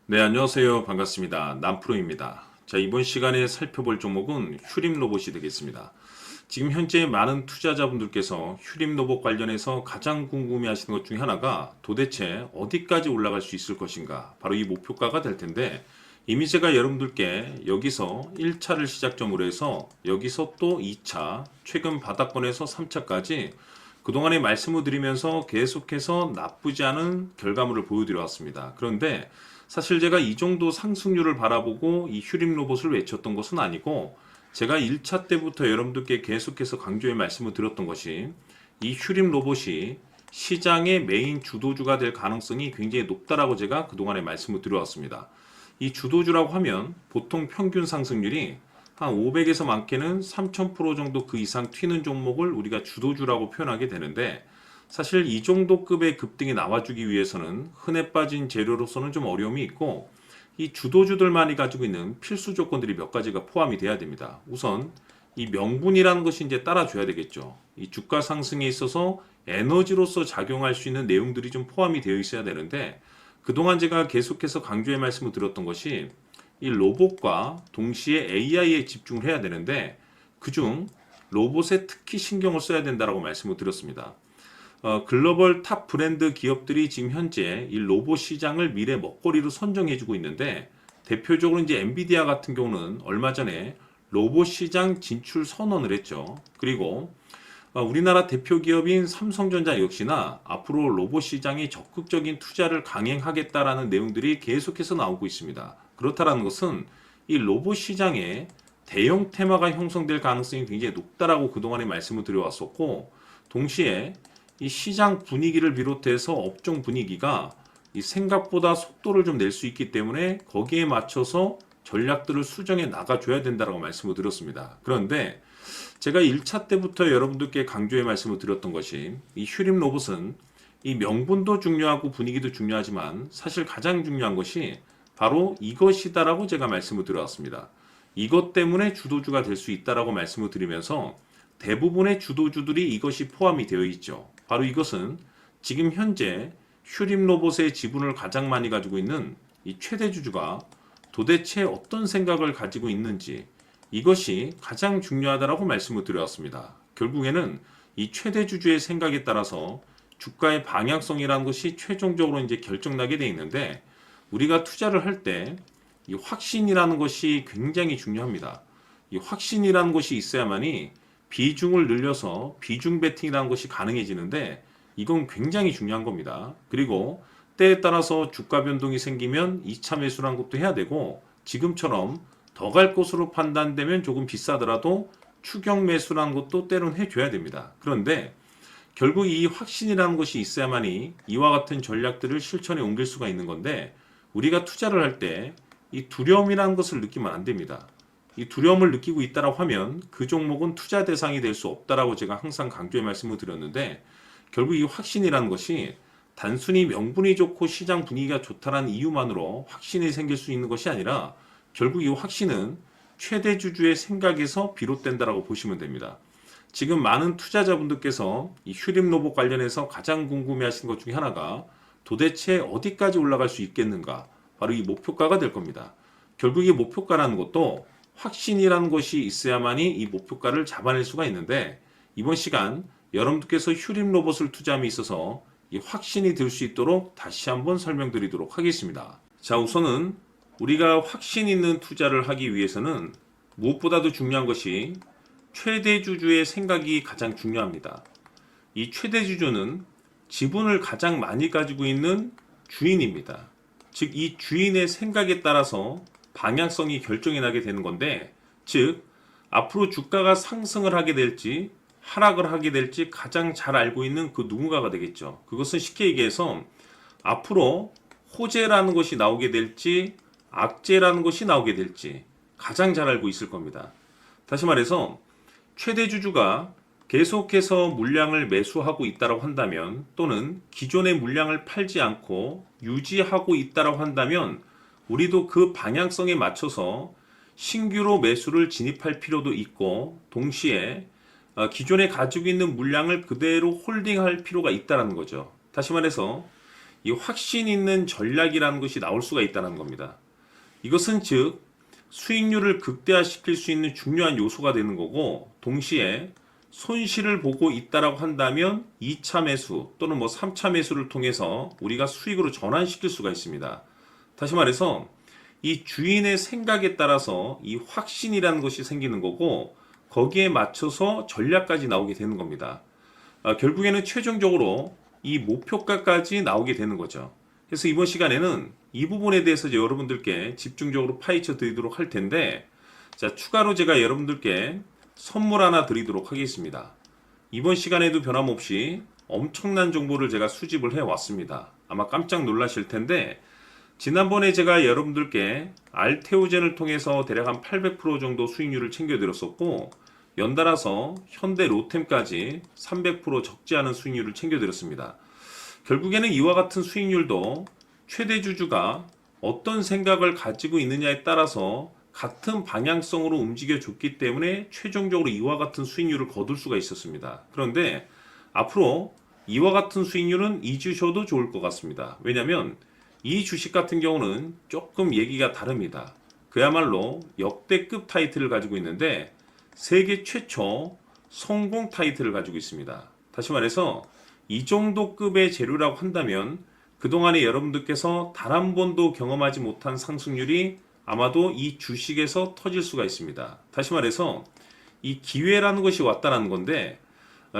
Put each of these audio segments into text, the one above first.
네, 안녕하세요. 반갑습니다. 남프로입니다. 자, 이번 시간에 살펴볼 종목은 휴림 로봇이 되겠습니다. 지금 현재 많은 투자자분들께서 휴림 로봇 관련해서 가장 궁금해 하시는 것 중에 하나가 도대체 어디까지 올라갈 수 있을 것인가? 바로 이 목표가가 될 텐데, 이미 제가 여러분들께 여기서 1차를 시작점으로 해서 여기서 또 2차, 최근 바닥권에서 3차까지 그동안에 말씀을 드리면서 계속해서 나쁘지 않은 결과물을 보여드려 왔습니다. 그런데 사실 제가 이 정도 상승률을 바라보고 이 휴림 로봇을 외쳤던 것은 아니고, 제가 1차 때부터 여러분들께 계속해서 강조의 말씀을 드렸던 것이 이 휴림 로봇이 시장의 메인 주도주가 될 가능성이 굉장히 높다라고 제가 그동안에 말씀을 드려왔습니다. 이 주도주라고 하면 보통 평균 상승률이 한 500에서 많게는 3000% 정도 그 이상 튀는 종목을 우리가 주도주라고 표현하게 되는데, 사실 이 정도 급의 급등이 나와주기 위해서는 흔해 빠진 재료로서는 좀 어려움이 있고, 이 주도주들만이 가지고 있는 필수 조건들이 몇 가지가 포함이 돼야 됩니다. 우선 이 명분이라는 것이 이제 따라줘야 되겠죠. 이 주가 상승에 있어서 에너지로서 작용할 수 있는 내용들이 좀 포함이 되어 있어야 되는데, 그동안 제가 계속해서 강조의 말씀을 드렸던 것이 이 로봇과 동시에 AI에 집중을 해야 되는데, 그중 로봇에 특히 신경을 써야 된다라고 말씀을 드렸습니다. 글로벌 탑 브랜드 기업들이 지금 현재 이 로봇 시장을 미래 먹거리로 선정해주고 있는데, 대표적으로 이제 엔비디아 같은 경우는 얼마 전에 로봇 시장 진출 선언을 했죠. 그리고 우리나라 대표 기업인 삼성전자 역시나 앞으로 로봇 시장에 적극적인 투자를 강행하겠다라는 내용들이 계속해서 나오고 있습니다. 그렇다라는 것은 이 로봇 시장에 대형 테마가 형성될 가능성이 굉장히 높다라고 그동안에 말씀을 드려왔었고, 동시에 이 시장 분위기를 비롯해서 업종 분위기가 이 생각보다 속도를 좀 낼 수 있기 때문에 거기에 맞춰서 전략들을 수정해 나가줘야 된다고 말씀을 드렸습니다. 그런데 제가 1차 때부터 여러분들께 강조의 말씀을 드렸던 것이 이 휴림 로봇은 이 명분도 중요하고 분위기도 중요하지만 사실 가장 중요한 것이 바로 이것이다라고 제가 말씀을 드려왔습니다. 이것 때문에 주도주가 될 수 있다라고 말씀을 드리면서 대부분의 주도주들이 이것이 포함이 되어 있죠. 바로 이것은 지금 현재 휴림 로봇의 지분을 가장 많이 가지고 있는 이 최대 주주가 도대체 어떤 생각을 가지고 있는지, 이것이 가장 중요하다라고 말씀을 드렸습니다. 결국에는 이 최대 주주의 생각에 따라서 주가의 방향성이라는 것이 최종적으로 이제 결정나게 돼 있는데, 우리가 투자를 할 때 이 확신이라는 것이 굉장히 중요합니다. 이 확신이라는 것이 있어야만이 비중을 늘려서 비중 베팅이라는 것이 가능해지는데, 이건 굉장히 중요한 겁니다. 그리고 때에 따라서 주가 변동이 생기면 2차 매수라는 것도 해야 되고, 지금처럼 더 갈 것으로 판단되면 조금 비싸더라도 추격 매수라는 것도 때로는 해줘야 됩니다. 그런데 결국 이 확신이라는 것이 있어야만이 이와 같은 전략들을 실천에 옮길 수가 있는 건데, 우리가 투자를 할 때 이 두려움이라는 것을 느끼면 안 됩니다. 이 두려움을 느끼고 있다라고 하면 그 종목은 투자 대상이 될 수 없다라고 제가 항상 강조의 말씀을 드렸는데, 결국 이 확신이라는 것이 단순히 명분이 좋고 시장 분위기가 좋다라는 이유만으로 확신이 생길 수 있는 것이 아니라, 결국 이 확신은 최대 주주의 생각에서 비롯된다라고 보시면 됩니다. 지금 많은 투자자분들께서 이 휴림 로봇 관련해서 가장 궁금해하시는 것 중에 하나가 도대체 어디까지 올라갈 수 있겠는가? 바로 이 목표가가 될 겁니다. 결국 이 목표가라는 것도 확신이라는 것이 있어야만이 이 목표가를 잡아낼 수가 있는데, 이번 시간 여러분들께서 휴림 로봇을 투자함에 있어서 이 확신이 들 수 있도록 다시 한번 설명드리도록 하겠습니다. 자, 우선은 우리가 확신 있는 투자를 하기 위해서는 무엇보다도 중요한 것이 최대 주주의 생각이 가장 중요합니다. 이 최대 주주는 지분을 가장 많이 가지고 있는 주인입니다. 즉, 이 주인의 생각에 따라서 방향성이 결정이 나게 되는 건데, 즉 앞으로 주가가 상승을 하게 될지 하락을 하게 될지 가장 잘 알고 있는 그 누군가가 되겠죠. 그것은 쉽게 얘기해서 앞으로 호재라는 것이 나오게 될지 악재라는 것이 나오게 될지 가장 잘 알고 있을 겁니다. 다시 말해서 최대 주주가 계속해서 물량을 매수하고 있다고 한다면, 또는 기존의 물량을 팔지 않고 유지하고 있다고 한다면, 우리도 그 방향성에 맞춰서 신규로 매수를 진입할 필요도 있고, 동시에 기존에 가지고 있는 물량을 그대로 홀딩할 필요가 있다는 거죠. 다시 말해서 이 확신 있는 전략이라는 것이 나올 수가 있다는 겁니다. 이것은 즉 수익률을 극대화시킬 수 있는 중요한 요소가 되는 거고, 동시에 손실을 보고 있다라고 한다면 2차 매수 또는 3차 매수를 통해서 우리가 수익으로 전환시킬 수가 있습니다. 다시 말해서 이 주인의 생각에 따라서 이 확신이라는 것이 생기는 거고, 거기에 맞춰서 전략까지 나오게 되는 겁니다. 결국에는 최종적으로 이 목표가까지 나오게 되는 거죠. 그래서 이번 시간에는 이 부분에 대해서 여러분들께 집중적으로 파헤쳐 드리도록 할 텐데, 자, 추가로 제가 여러분들께 선물 하나 드리도록 하겠습니다. 이번 시간에도 변함없이 엄청난 정보를 제가 수집을 해 왔습니다. 아마 깜짝 놀라실 텐데, 지난번에 제가 여러분들께 알테오젠을 통해서 대략 한 800% 정도 수익률을 챙겨드렸었고, 연달아서 현대 로템까지 300% 적지 않은 수익률을 챙겨드렸습니다. 결국에는 이와 같은 수익률도 최대 주주가 어떤 생각을 가지고 있느냐에 따라서 같은 방향성으로 움직여 줬기 때문에 최종적으로 이와 같은 수익률을 거둘 수가 있었습니다. 그런데 앞으로 이와 같은 수익률은 잊으셔도 좋을 것 같습니다. 왜냐하면 이 주식 같은 경우는 조금 얘기가 다릅니다. 그야말로 역대급 타이틀을 가지고 있는데 세계 최초 성공 타이틀을 가지고 있습니다. 다시 말해서 이 정도 급의 재료라고 한다면 그동안에 여러분들께서 단 한 번도 경험하지 못한 상승률이 아마도 이 주식에서 터질 수가 있습니다. 다시 말해서 이 기회라는 것이 왔다는 건데,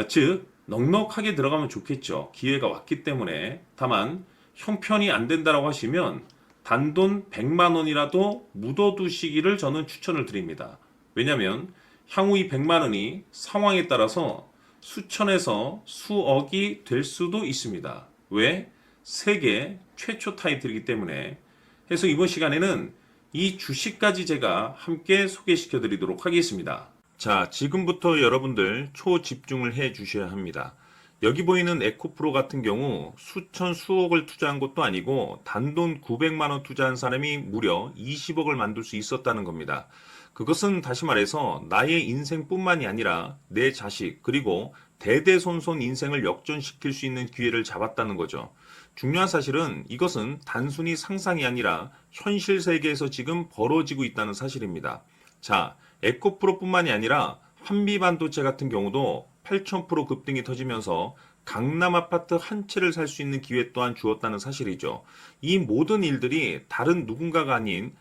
즉 넉넉하게 들어가면 좋겠죠. 기회가 왔기 때문에. 다만 형편이 안 된다라고 하시면 단돈 100만 원이라도 묻어두시기를 저는 추천을 드립니다. 왜냐하면 향후 이 100만 원이 상황에 따라서 수천에서 수억이 될 수도 있습니다. 왜? 세계 최초 타이틀이기 때문에. 해서 이번 시간에는 이 주식까지 제가 함께 소개시켜 드리도록 하겠습니다. 자, 지금부터 여러분들 초집중을 해 주셔야 합니다. 여기 보이는 에코프로 같은 경우 수천 수억을 투자한 것도 아니고 단돈 900만 원 투자한 사람이 무려 20억을 만들 수 있었다는 겁니다. 그것은 다시 말해서 나의 인생뿐만이 아니라 내 자식 그리고 대대손손 인생을 역전시킬 수 있는 기회를 잡았다는 거죠. 중요한 사실은 이것은 단순히 상상이 아니라 현실 세계에서 지금 벌어지고 있다는 사실입니다. 자, 에코프로뿐만이 아니라 한미반도체 같은 경우도 8,000% 급등이 터지면서 강남 아파트 한 채를 살 수 있는 기회 또한 주었다는 사실이죠. 이 모든 일들이 다른 누군가가 아닌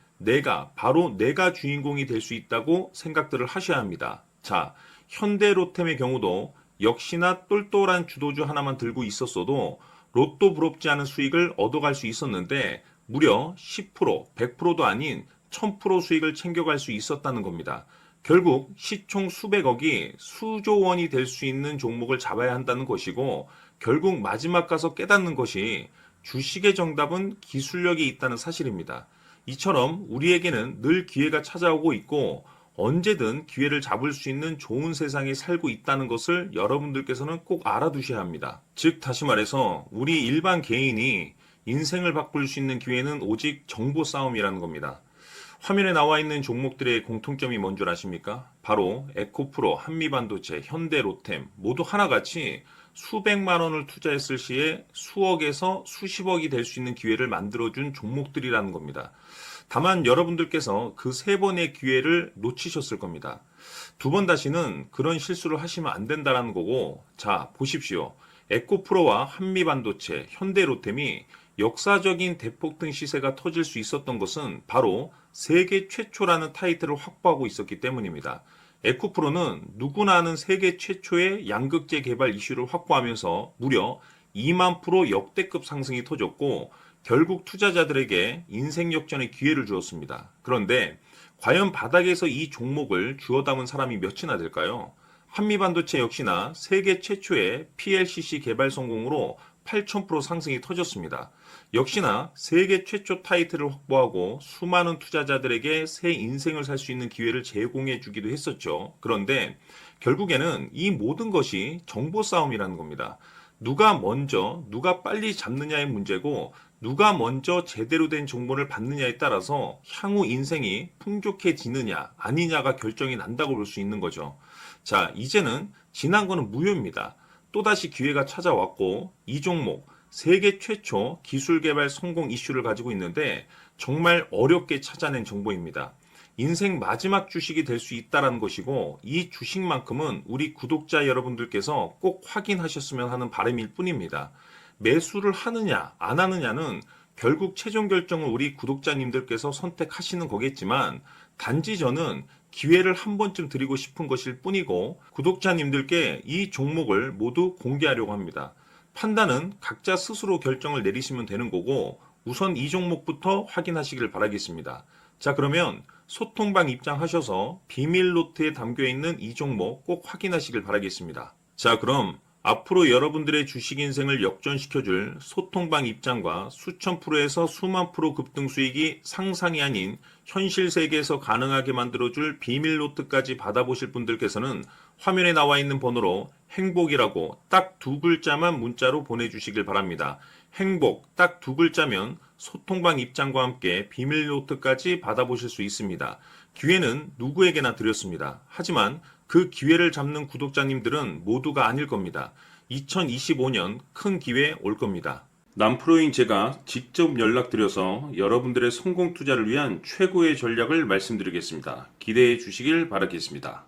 바로 내가 주인공이 될 수 있다고 생각들을 하셔야 합니다. 자, 현대로템의 경우도 역시나 똘똘한 주도주 하나만 들고 있었어도 로또 부럽지 않은 수익을 얻어갈 수 있었는데 무려 10%, 100%도 아닌 1000% 수익을 챙겨갈 수 있었다는 겁니다. 결국 시총 수백억이 수조 원이 될 수 있는 종목을 잡아야 한다는 것이고, 결국 마지막 가서 깨닫는 것이 주식의 정답은 기술력이 있다는 사실입니다. 이처럼 우리에게는 늘 기회가 찾아오고 있고 언제든 기회를 잡을 수 있는 좋은 세상에 살고 있다는 것을 여러분들께서는 꼭 알아두셔야 합니다. 즉 다시 말해서 우리 일반 개인이 인생을 바꿀 수 있는 기회는 오직 정보 싸움이라는 겁니다. 화면에 나와 있는 종목들의 공통점이 뭔 줄 아십니까? 바로 에코프로, 한미반도체, 현대로템 모두 하나같이 수백만 원을 투자했을 시에 수억에서 수십억이 될 수 있는 기회를 만들어준 종목들이라는 겁니다. 다만 여러분들께서 그 세 번의 기회를 놓치셨을 겁니다. 두 번 다시는 그런 실수를 하시면 안 된다는 거고, 자 보십시오. 에코프로와 한미반도체, 현대로템이 역사적인 대폭등 시세가 터질 수 있었던 것은 바로 세계 최초라는 타이틀을 확보하고 있었기 때문입니다. 에코프로는 누구나 아는 세계 최초의 양극재 개발 이슈를 확보하면서 무려 2만 프로 역대급 상승이 터졌고 결국 투자자들에게 인생 역전의 기회를 주었습니다. 그런데 과연 바닥에서 이 종목을 주워 담은 사람이 몇이나 될까요? 한미반도체 역시나 세계 최초의 PLCC 개발 성공으로 8,000% 상승이 터졌습니다. 역시나 세계 최초 타이틀을 확보하고 수많은 투자자들에게 새 인생을 살 수 있는 기회를 제공해 주기도 했었죠. 그런데 결국에는 이 모든 것이 정보 싸움이라는 겁니다. 누가 먼저, 누가 빨리 잡느냐의 문제고 누가 먼저 제대로 된 정보를 받느냐에 따라서 향후 인생이 풍족해지느냐 아니냐가 결정이 난다고 볼 수 있는 거죠. 자, 이제는 지난 거는 무효입니다. 또다시 기회가 찾아왔고 이 종목 세계 최초 기술 개발 성공 이슈를 가지고 있는데 정말 어렵게 찾아낸 정보입니다. 인생 마지막 주식이 될 수 있다라는 것이고 이 주식만큼은 우리 구독자 여러분들께서 꼭 확인하셨으면 하는 바람일 뿐입니다. 매수를 하느냐 안 하느냐는 결국 최종 결정을 우리 구독자님들께서 선택하시는 거겠지만 단지 저는 기회를 한 번쯤 드리고 싶은 것일 뿐이고 구독자님들께 이 종목을 모두 공개하려고 합니다. 판단은 각자 스스로 결정을 내리시면 되는 거고 우선 이 종목부터 확인하시길 바라겠습니다. 자, 그러면 소통방 입장하셔서 비밀 노트에 담겨 있는 이 종목 꼭 확인하시길 바라겠습니다. 자, 그럼 앞으로 여러분들의 주식 인생을 역전시켜줄 소통방 입장과 수천 프로에서 수만 프로 급등 수익이 상상이 아닌 현실 세계에서 가능하게 만들어줄 비밀 노트까지 받아보실 분들께서는 화면에 나와 있는 번호로 행복이라고 딱 두 글자만 문자로 보내주시길 바랍니다. 행복 딱 두 글자면 소통방 입장과 함께 비밀 노트까지 받아보실 수 있습니다. 기회는 누구에게나 드렸습니다. 하지만 그 기회를 잡는 구독자님들은 모두가 아닐 겁니다. 2025년 큰 기회 올 겁니다. 남프로인 제가 직접 연락드려서 여러분들의 성공 투자를 위한 최고의 전략을 말씀드리겠습니다. 기대해 주시길 바라겠습니다.